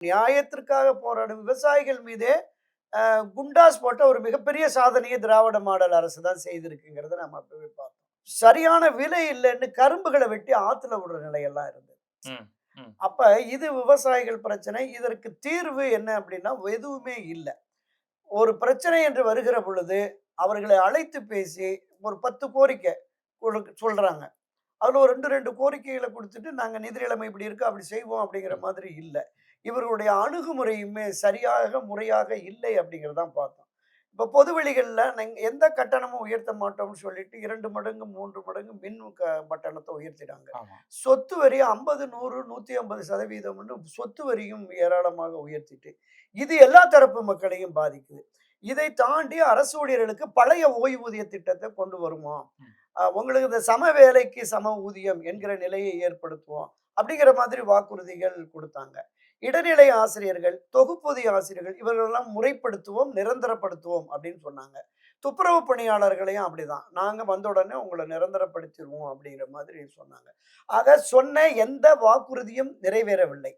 நியாயத்திற்காக போராடும் விவசாயிகள் மீதே குண்டாஸ் போட்ட ஒரு மிகப்பெரிய சாதனையை திராவிட மாடல் அரசு தான் செய்திருக்குங்கிறத நம்ம அப்பவே பார்த்தோம். சரியான விலை இல்லன்னு கரும்புகள வெட்டி ஆத்துல விடுற நிலையெல்லாம் இருந்தது. ம், ம். அப்ப இது விவசாயிகள் பிரச்சனை. இதற்கு தீர்வு என்ன அப்படின்னா, எதுவுமே இல்ல. ஒரு பிரச்சனை என்று வருகிற பொழுது, அவர்களை அழைத்து பேசி ஒரு 10 கோரிக்கை சொல்றாங்க. அதுல ஒரு 2, 2 கோரிக்கைகள குடுத்துட்டு, நாங்க நிதி நிலைமை இப்படி இருக்கு, அப்படி செய்வோம் அப்படிங்கிற ம். மாதிரி இல்ல. இவர்களுடைய அணுகுமுறையுமே சரியாக, முறையாக இல்லை அப்படிங்கிறத தான் பார்த்தோம். இப்ப பொதுவெளிகள்ல எந்த கட்டணமும் உயர்த்த மாட்டோம்னு சொல்லிட்டு 2 மடங்கு, 3 மடங்கு மின் கட்டணத்த உயர்த்திட்டாங்க. ஆமா. சொத்து வரி 50, 100, 150% சொத்து வரியும் ஏராளமாக உயர்த்திட்டு, இது எல்லா தரப்பு மக்களையும் பாதிக்குது. இதை தாண்டி அரசு ஊழியர்களுக்கு பழைய ஓய்வூதிய திட்டத்த கொண்டு வருவோம். ம். உங்களுக்கு இந்த சம வேலைக்கு சம ஊதியம் என்கிற நிலையை ஏற்படுத்துவோம். அப்படிங்கிற மாதிரி வாக்குறுதிகள் குடுத்தாங்க. இடைநிலை ஆசிரியர்கள், தொகுப்பூதிய ஆசிரியர்கள் இவர்களெல்லாம் முறைப்படுத்துவோம், நிரந்தரப்படுத்துவோம் அப்படின்னு சொன்னாங்க. துப்புரவு பணியாளர்களையும் அப்படிதான். நாங்க வந்த உடனே உங்கள நிரந்தரப்படுத்திருவோம் அப்படிங்கிற மாதிரி சொன்னாங்க. ஆக சொன்ன எந்த வாக்குறுதியும் நிறைவேறவில்லை.